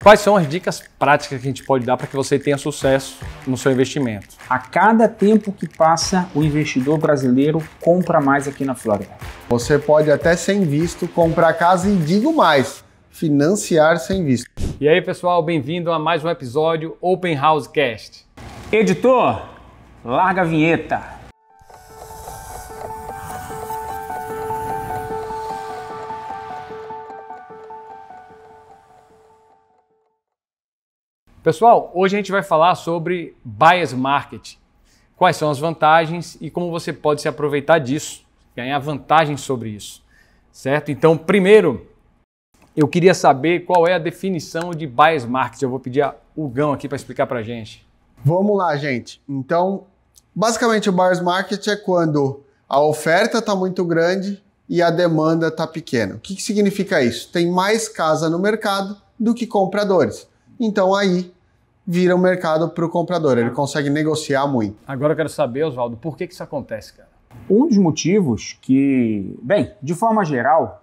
Quais são as dicas práticas que a gente pode dar para que você tenha sucesso no seu investimento? A cada tempo que passa, o investidor brasileiro compra mais aqui na Flórida. Você pode até sem visto comprar casa e digo mais, financiar sem visto. E aí, pessoal, bem-vindo a mais um episódio Open House Cast. Editor, larga a vinheta. Pessoal, hoje a gente vai falar sobre Buyer's Market. Quais são as vantagens e como você pode se aproveitar disso, ganhar vantagem sobre isso, certo? Então, primeiro, eu queria saber qual é a definição de Buyer's Market. Eu vou pedir a Hugão aqui para explicar para a gente. Vamos lá, gente. Então, basicamente o Buyer's Market é quando a oferta está muito grande e a demanda está pequena. O que significa isso? Tem mais casa no mercado do que compradores. Então aí vira o mercado para o comprador, ele consegue negociar muito. Agora eu quero saber, Oswaldo, por que isso acontece, cara? Um dos motivos que, bem, de forma geral,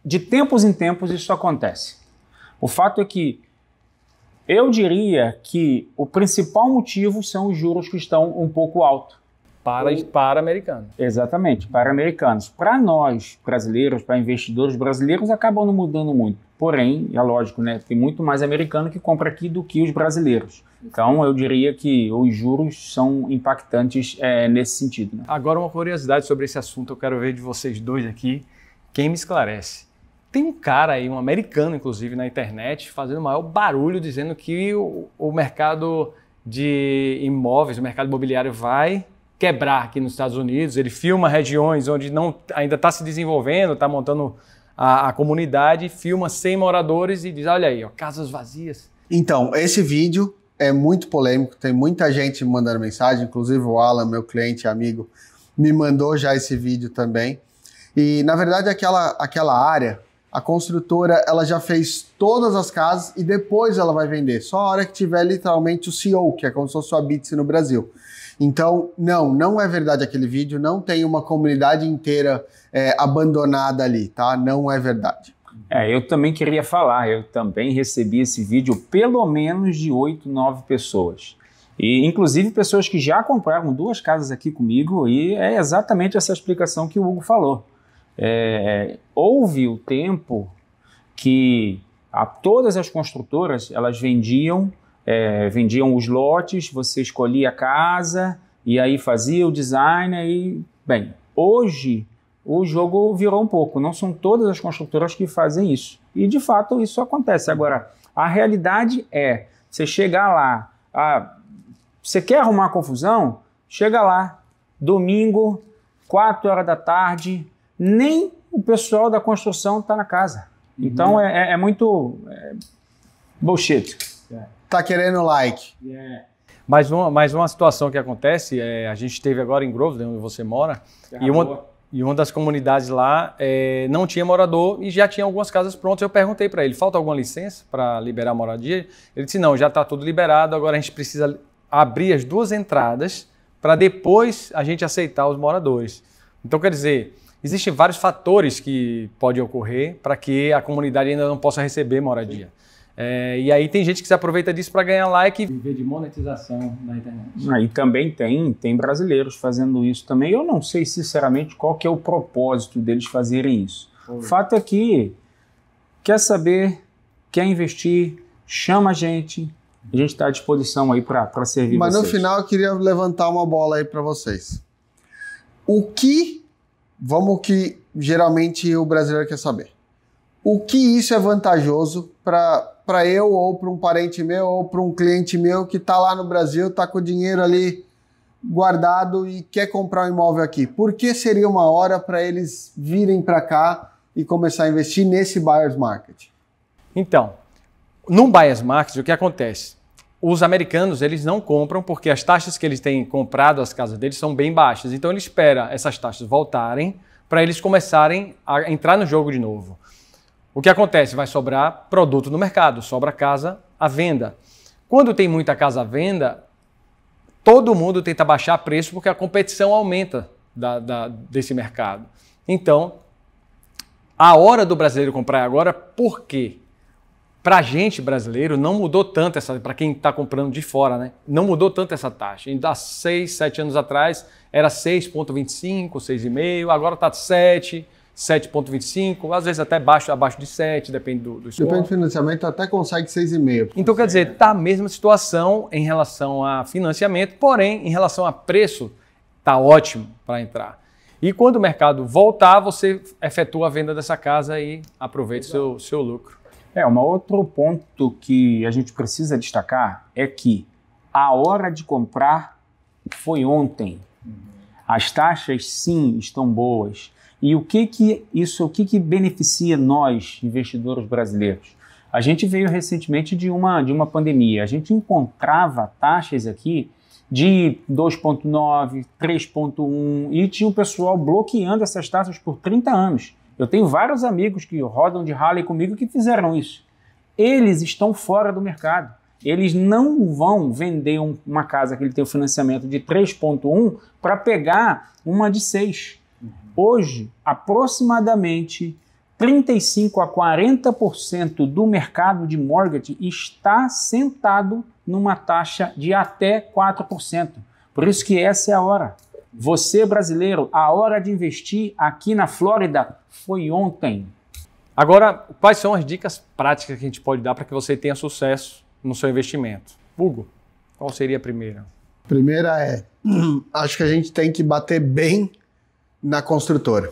de tempos em tempos isso acontece. O fato é que eu diria que o principal motivo são os juros que estão um pouco altos. Para americanos. Exatamente, para americanos. Para nós, brasileiros, para investidores brasileiros, acabam não mudando muito. Porém, é lógico, né? Tem muito mais americano que compra aqui do que os brasileiros. Então, eu diria que os juros são impactantes nesse sentido. Né? Agora, uma curiosidade sobre esse assunto, eu quero ver de vocês dois aqui, quem me esclarece. Tem um cara aí, um americano, inclusive, na internet, fazendo o maior barulho, dizendo que o mercado de imóveis, o mercado imobiliário vai quebrar aqui nos Estados Unidos. Ele filma regiões onde ainda está se desenvolvendo, está montando a comunidade, filma 100 moradores e diz, olha aí, ó, casas vazias. Então, esse vídeo é muito polêmico, tem muita gente me mandando mensagem, inclusive o Alan, meu cliente e amigo, me mandou já esse vídeo também. E, na verdade, aquela área, a construtora, ela já fez todas as casas e depois ela vai vender, só a hora que tiver literalmente o CO, que é como se fosse o Habite no Brasil. Então, não é verdade aquele vídeo, não tem uma comunidade inteira abandonada ali, tá? Não é verdade. Eu também queria falar, eu também recebi esse vídeo pelo menos de 8, 9 pessoas. E, inclusive, pessoas que já compraram 2 casas aqui comigo e é exatamente essa explicação que o Hugo falou. Houve o tempo que todas as construtoras, elas vendiam os lotes, você escolhia a casa e aí fazia o design e, bem, hoje o jogo virou um pouco, não são todas as construtoras que fazem isso. E, de fato, isso acontece. Agora, a realidade é, você chegar lá, você quer arrumar confusão? Chega lá, domingo, 4 horas da tarde, nem o pessoal da construção está na casa. Então, é muito bullshit. Tá querendo like. Mais uma situação que acontece, a gente teve agora em Grove, onde você mora, e uma das comunidades lá não tinha morador e já tinha algumas casas prontas. Eu perguntei para ele, falta alguma licença para liberar a moradia? Ele disse, não, já está tudo liberado, agora a gente precisa abrir as 2 entradas para depois a gente aceitar os moradores. Então, quer dizer, existem vários fatores que podem ocorrer para que a comunidade ainda não possa receber moradia. E aí tem gente que se aproveita disso para ganhar like e viver de monetização na internet. E também tem brasileiros fazendo isso também. Eu não sei sinceramente qual que é o propósito deles fazerem isso. O fato é que quer saber, quer investir, chama a gente está à disposição aí para servir Mas vocês. no final eu queria levantar uma bola aí para vocês. Vamos que geralmente o brasileiro quer saber. O que isso é vantajoso para eu, ou para um parente meu, ou para um cliente meu que está lá no Brasil, está com o dinheiro ali guardado e quer comprar um imóvel aqui? Por que seria uma hora para eles virem para cá e começar a investir nesse Buyer's Market? Então, no Buyer's Market, o que acontece? Os americanos, eles não compram porque as taxas que eles têm comprado as casas deles são bem baixas. Então, ele espera essas taxas voltarem para eles começarem a entrar no jogo de novo. O que acontece? Vai sobrar produto no mercado, sobra casa à venda. Quando tem muita casa à venda, todo mundo tenta baixar preço porque a competição aumenta desse mercado. Então, a hora do brasileiro comprar agora, por quê? para a gente brasileiro não mudou tanto para quem está comprando de fora, né? Não mudou tanto essa taxa. Ainda há 6, 7 anos atrás era 6,25, 6,5, agora está 7, 7,25, às vezes até abaixo de 7, depende do score. Depende do financiamento, até consegue 6,5. Então quer dizer, está a mesma situação em relação a financiamento, porém em relação a preço está ótimo para entrar. E quando o mercado voltar, você efetua a venda dessa casa e aproveita o seu lucro. Um outro ponto que a gente precisa destacar é que a hora de comprar foi ontem. As taxas, sim, estão boas. E o que beneficia nós, investidores brasileiros? A gente veio recentemente de uma pandemia. A gente encontrava taxas aqui de 2,9, 3,1 e tinha o pessoal bloqueando essas taxas por 30 anos. Eu tenho vários amigos que rodam de Harley comigo que fizeram isso. Eles estão fora do mercado. Eles não vão vender uma casa que ele tem o financiamento de 3,1 para pegar uma de 6. Hoje, aproximadamente 35% a 40% do mercado de mortgage está sentado numa taxa de até 4%. Por isso que essa é a hora. Você, brasileiro, a hora de investir aqui na Flórida foi ontem. Agora, quais são as dicas práticas que a gente pode dar para que você tenha sucesso no seu investimento? Hugo, qual seria a primeira? Primeira acho que a gente tem que bater bem na construtora.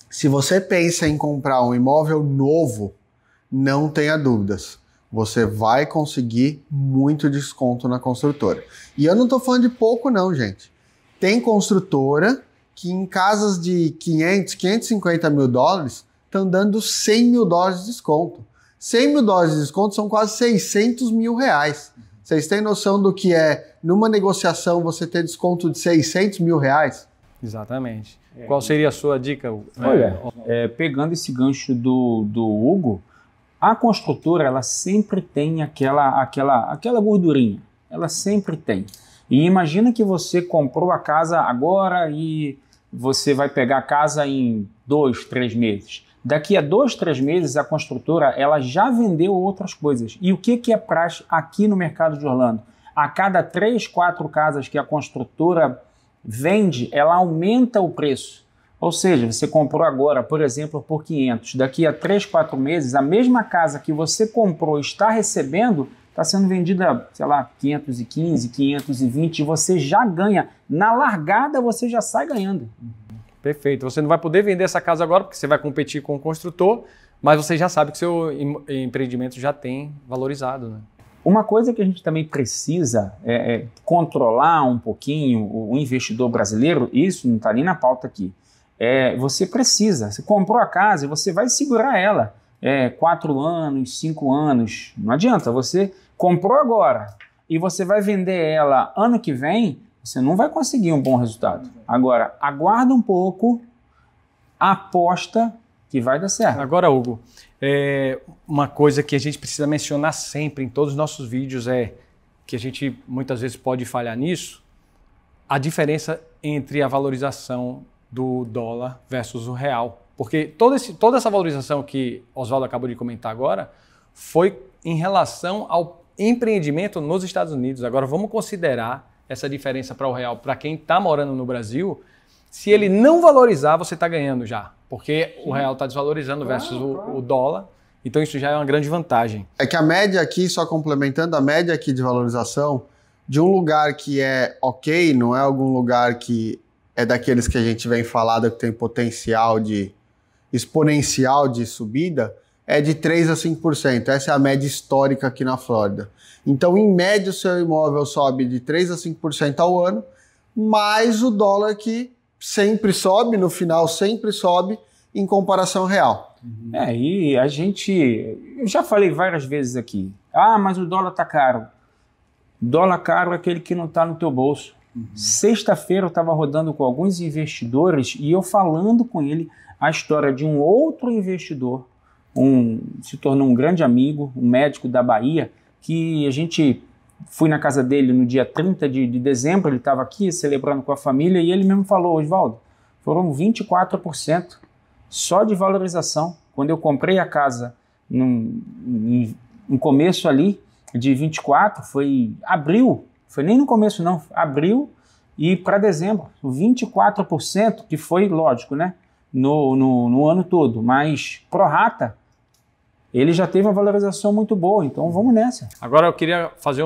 Se você pensa em comprar um imóvel novo, não tenha dúvidas. Você vai conseguir muito desconto na construtora. E eu não estou falando de pouco não, gente. Tem construtora que em casas de 500, 550 mil dólares estão dando 100 mil dólares de desconto. 100 mil dólares de desconto são quase 600 mil reais. Vocês têm noção do que é, numa negociação, você ter desconto de 600 mil reais? Exatamente. Qual seria a sua dica? Olha, pegando esse gancho do Hugo, a construtora ela sempre tem aquela gordurinha. Ela sempre tem. E imagina que você comprou a casa agora e você vai pegar a casa em 2, 3 meses. Daqui a 2, 3 meses a construtora ela já vendeu outras coisas. E o que é praxe aqui no mercado de Orlando? A cada 3, 4 casas que a construtora vende, ela aumenta o preço. Ou seja, você comprou agora, por exemplo, por 500. Daqui a 3, 4 meses, a mesma casa que você comprou e está recebendo está sendo vendida, sei lá, 515, 520, e você já ganha. Na largada, você já sai ganhando. Perfeito. Você não vai poder vender essa casa agora, porque você vai competir com o construtor, mas você já sabe que seu empreendimento já tem valorizado, né? Uma coisa que a gente também precisa controlar um pouquinho o investidor brasileiro, isso não está nem na pauta aqui, você comprou a casa e você vai segurar ela 4 anos, 5 anos, não adianta, você comprou agora e você vai vender ela ano que vem, você não vai conseguir um bom resultado. Agora, aguarda um pouco, aposta que vai dar certo. Agora, Hugo, uma coisa que a gente precisa mencionar sempre em todos os nossos vídeos que a gente muitas vezes pode falhar nisso, a diferença entre a valorização do dólar versus o real. Porque toda essa valorização que Oswaldo acabou de comentar agora foi em relação ao empreendimento nos Estados Unidos. Agora vamos considerar essa diferença para o real. Para quem está morando no Brasil, se ele não valorizar, você está ganhando já. Porque o real está desvalorizando versus o dólar. Então isso já é uma grande vantagem. É que a média aqui, só complementando, a média aqui de valorização de um lugar que é ok, não é algum lugar que é daqueles que a gente vem falando que tem potencial exponencial de subida, é de 3 a 5%. Essa é a média histórica aqui na Flórida. Então, em média, o seu imóvel sobe de 3 a 5% ao ano, mais o dólar que sempre sobe, no final sempre sobe, em comparação real. E eu já falei várias vezes aqui, mas o dólar tá caro. Dólar caro é aquele que não está no teu bolso. Sexta-feira eu estava rodando com alguns investidores e eu falando com ele a história de um outro investidor, se tornou um grande amigo, um médico da Bahia, que a gente fui na casa dele no dia 30 de dezembro, ele estava aqui celebrando com a família e ele mesmo falou, Oswaldo, foram 24% só de valorização. Quando eu comprei a casa em um começo ali de 24, foi abril, foi nem no começo não, abril e para dezembro, 24%, que foi, lógico, né, no ano todo, mas pro rata, ele já teve uma valorização muito boa, então vamos nessa. Agora eu queria fazer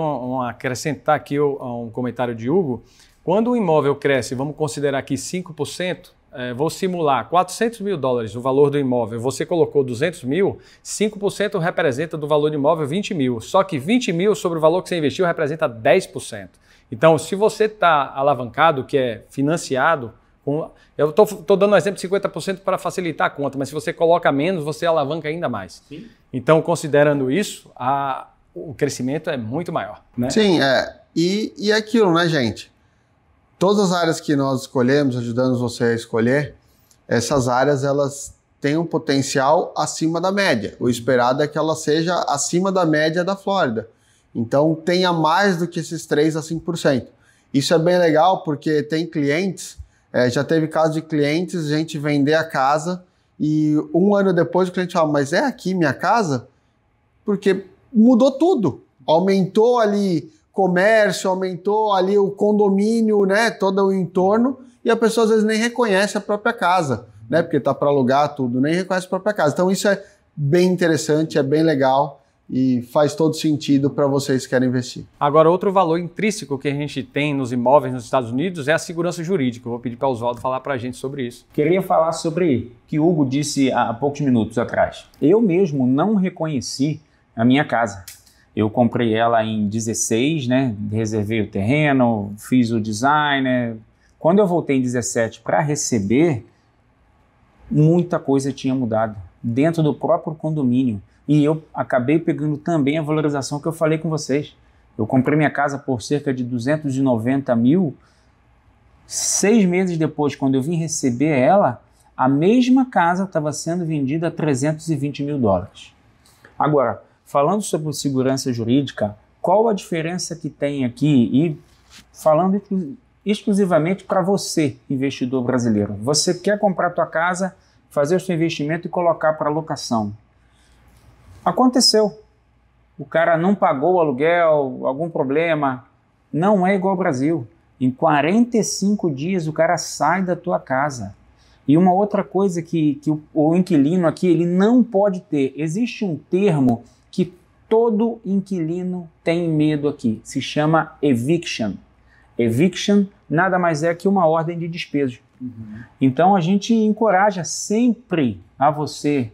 acrescentar aqui um comentário de Hugo. Quando o imóvel cresce, vamos considerar aqui 5%, vou simular $400 mil o valor do imóvel, você colocou 200 mil, 5% representa do valor do imóvel 20 mil, só que 20 mil sobre o valor que você investiu representa 10%. Então, se você está alavancado, que é financiado, eu estou dando um exemplo de 50% para facilitar a conta, mas se você coloca menos, você alavanca ainda mais. Sim. Então, considerando isso, o crescimento é muito maior. Né? Sim, e aquilo, né, gente? Todas as áreas que nós escolhemos, ajudamos você a escolher, essas áreas elas têm um potencial acima da média. O esperado é que ela seja acima da média da Flórida. Então tenha mais do que esses 3 a 5%. Isso é bem legal porque tem clientes, já teve caso de clientes, a gente vender a casa e um ano depois o cliente fala, mas é aqui minha casa? Porque mudou tudo. Aumentou ali comércio, aumentou ali o condomínio, né, todo o entorno, e a pessoa às vezes nem reconhece a própria casa, né, porque tá para alugar tudo, nem reconhece a própria casa. Então isso é bem interessante, é bem legal e faz todo sentido para vocês que querem investir. Agora, outro valor intrínseco que a gente tem nos imóveis nos Estados Unidos é a segurança jurídica. Eu vou pedir para o Oswaldo falar para a gente sobre isso. Queria falar sobre o que o Hugo disse há poucos minutos atrás. Eu mesmo não reconheci a minha casa. Eu comprei ela em 16, né? Reservei o terreno, fiz o design. Quando eu voltei em 17 para receber, muita coisa tinha mudado dentro do próprio condomínio. E eu acabei pegando também a valorização que eu falei com vocês. Eu comprei minha casa por cerca de 290 mil. 6 meses depois, quando eu vim receber ela, a mesma casa estava sendo vendida a $320 mil. Agora, falando sobre segurança jurídica, qual a diferença que tem aqui? E falando exclusivamente para você, investidor brasileiro. Você quer comprar a tua casa, fazer o seu investimento e colocar para locação. Aconteceu. O cara não pagou o aluguel, algum problema. Não é igual ao Brasil. Em 45 dias o cara sai da tua casa. E uma outra coisa que o inquilino aqui ele não pode ter. Existe um termo que todo inquilino tem medo aqui. Se chama eviction. Eviction nada mais é que uma ordem de despejo. Então a gente encoraja sempre a você,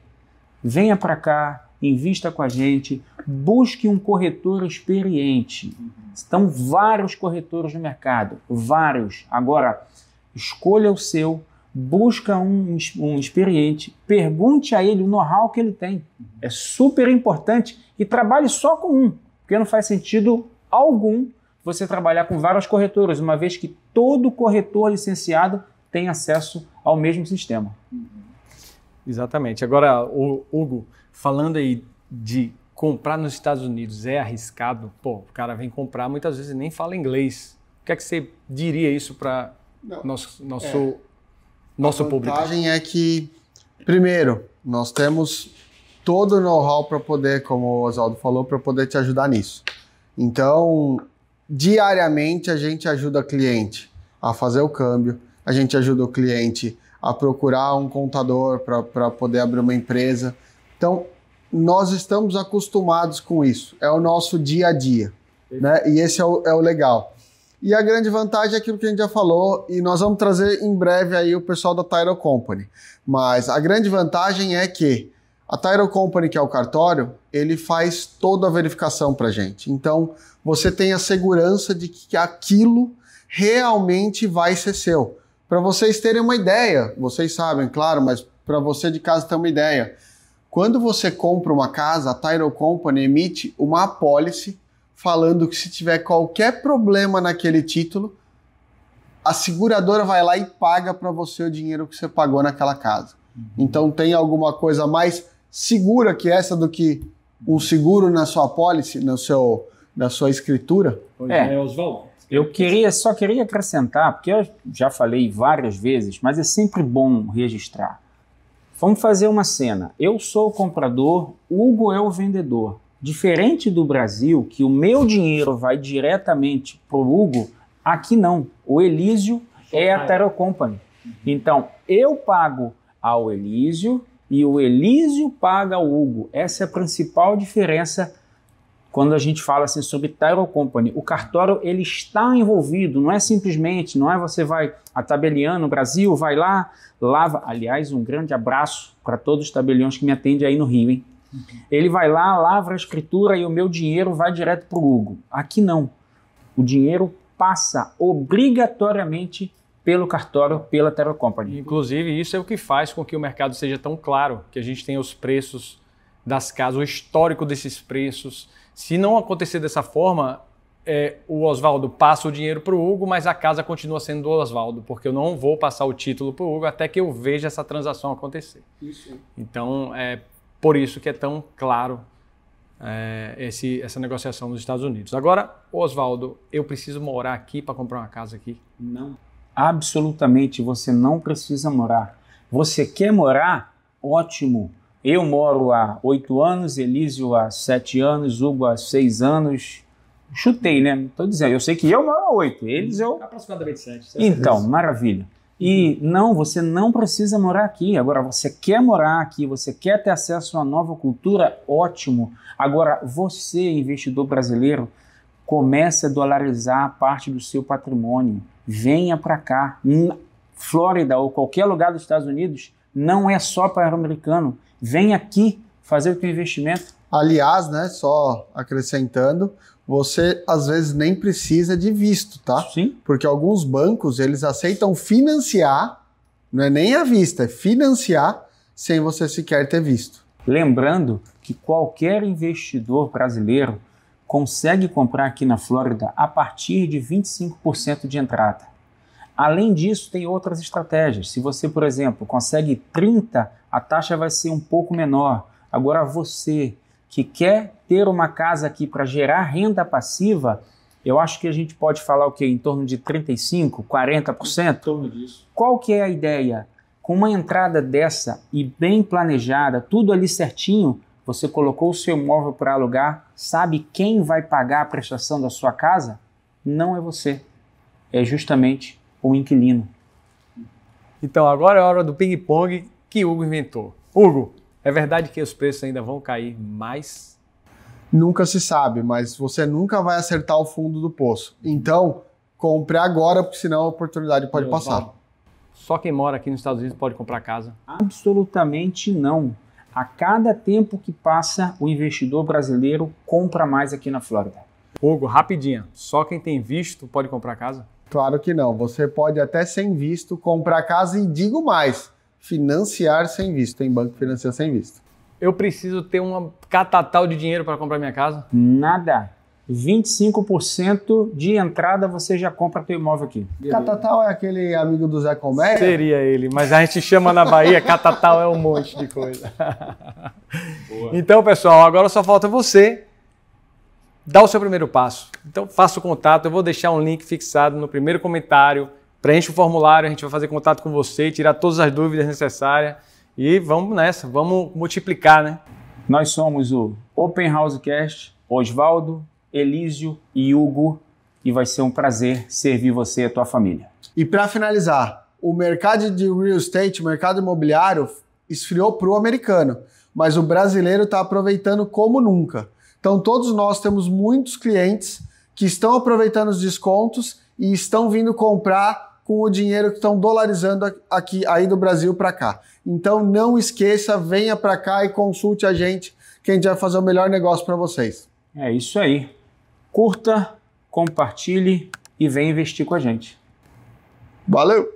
venha para cá, invista com a gente, busque um corretor experiente. Estão vários corretores no mercado, vários. Agora, escolha o seu, busca um experiente, pergunte a ele o know-how que ele tem. É super importante e trabalhe só com um, porque não faz sentido algum você trabalhar com vários corretores, uma vez que todo corretor licenciado tem acesso ao mesmo sistema. Exatamente. Agora, Hugo, falando aí de comprar nos Estados Unidos é arriscado, pô, o cara vem comprar, muitas vezes nem fala inglês. O que é que você diria isso para nosso público? A vantagem é que, primeiro, nós temos todo o know-how para poder, como o Oswaldo falou, para poder te ajudar nisso. Então, diariamente a gente ajuda o cliente a fazer o câmbio, a gente ajuda o cliente a procurar um contador para poder abrir uma empresa. Então, nós estamos acostumados com isso, é o nosso dia a dia, né? E esse é o legal. E a grande vantagem é aquilo que a gente já falou, e nós vamos trazer em breve aí o pessoal da Title Company. Mas a grande vantagem é que a Title Company, que é o cartório, ele faz toda a verificação para a gente. Então, você tem a segurança de que aquilo realmente vai ser seu. Para vocês terem uma ideia, vocês sabem, claro, mas para você de casa ter uma ideia, quando você compra uma casa, a Title Company emite uma apólice falando que se tiver qualquer problema naquele título, a seguradora vai lá e paga para você o dinheiro que você pagou naquela casa. Então tem alguma coisa mais segura que essa do que um seguro na sua apólice, na sua escritura? Oswaldo. Eu só queria acrescentar, porque eu já falei várias vezes, mas é sempre bom registrar. Vamos fazer uma cena. Eu sou o comprador, Hugo é o vendedor. Diferente do Brasil, que o meu dinheiro vai diretamente para o Hugo, aqui não. O Elísio é a Title Company. Então, eu pago ao Elísio e o Elísio paga ao Hugo. Essa é a principal diferença quando a gente fala assim sobre Title Company. O cartório, ele está envolvido, não é simplesmente, não é você vai a tabeliã no Brasil, vai lá, lava. Aliás, um grande abraço para todos os tabeliões que me atendem aí no Rio, hein? Ele vai lá, lava a escritura e o meu dinheiro vai direto para o Hugo. Aqui não. O dinheiro passa obrigatoriamente pelo cartório, pela Title Company. Inclusive, isso é o que faz com que o mercado seja tão claro, que a gente tenha os preços das casas, o histórico desses preços. Se não acontecer dessa forma, o Oswaldo passa o dinheiro para o Hugo, mas a casa continua sendo do Oswaldo, porque eu não vou passar o título para o Hugo até que eu veja essa transação acontecer. Isso. Então, por isso que é tão claro essa negociação nos Estados Unidos. Agora, Oswaldo, eu preciso morar aqui para comprar uma casa aqui? Não. Absolutamente, você não precisa morar. Você quer morar? Ótimo. Eu moro há 8 anos, Elísio há 7 anos, Hugo há 6 anos. Chutei, né? Estou dizendo, eu sei que eu moro há 8, eles eu... Aproximadamente 7. Então, maravilha. E não, você não precisa morar aqui. Agora, você quer morar aqui, você quer ter acesso a uma nova cultura, ótimo. Agora, você, investidor brasileiro, comece a dolarizar parte do seu patrimônio. Venha para cá. Flórida ou qualquer lugar dos Estados Unidos não é só para americano. Vem aqui fazer o teu investimento. Aliás, né, só acrescentando, você às vezes nem precisa de visto, tá? Sim. Porque alguns bancos, eles aceitam financiar, não é nem à vista, é financiar sem você sequer ter visto. Lembrando que qualquer investidor brasileiro consegue comprar aqui na Flórida a partir de 25% de entrada. Além disso, tem outras estratégias. Se você, por exemplo, consegue 30%, a taxa vai ser um pouco menor. Agora, você que quer ter uma casa aqui para gerar renda passiva, eu acho que a gente pode falar o quê? Em torno de 35%, 40%? Em torno disso. Qual que é a ideia? Com uma entrada dessa e bem planejada, tudo ali certinho, você colocou o seu imóvel para alugar, sabe quem vai pagar a prestação da sua casa? Não é você, é justamente o inquilino. Então agora é a hora do ping-pong que Hugo inventou. Hugo, é verdade que os preços ainda vão cair mais? Nunca se sabe, mas você nunca vai acertar o fundo do poço. Então, compre agora, porque senão a oportunidade pode passar. Só quem mora aqui nos Estados Unidos pode comprar casa? Absolutamente não. A cada tempo que passa, o investidor brasileiro compra mais aqui na Flórida. Hugo, rapidinho, só quem tem visto pode comprar casa? Claro que não. Você pode até sem visto comprar casa e digo mais, financiar sem visto. Tem banco que financia sem visto. Eu preciso ter uma catatal de dinheiro para comprar minha casa? Nada. 25% de entrada você já compra teu imóvel aqui. Catatal é aquele amigo do Zé Colmeia? Seria ele, mas a gente chama na Bahia, Catatal é um monte de coisa. Então, pessoal, agora só falta você dar o seu primeiro passo. Então, faça o contato, eu vou deixar um link fixado no primeiro comentário, preencha o formulário, a gente vai fazer contato com você, tirar todas as dúvidas necessárias e vamos nessa, vamos multiplicar, né? Nós somos o Open House Cast, Oswaldo, Elísio e Hugo, e vai ser um prazer servir você e a tua família. E para finalizar, o mercado de real estate, o mercado imobiliário, esfriou para o americano, mas o brasileiro está aproveitando como nunca. Então todos nós temos muitos clientes que estão aproveitando os descontos e estão vindo comprar com o dinheiro que estão dolarizando aqui aí do Brasil para cá. Então não esqueça, venha para cá e consulte a gente, que a gente vai fazer o melhor negócio para vocês. É isso aí. Curta, compartilhe e venha investir com a gente. Valeu!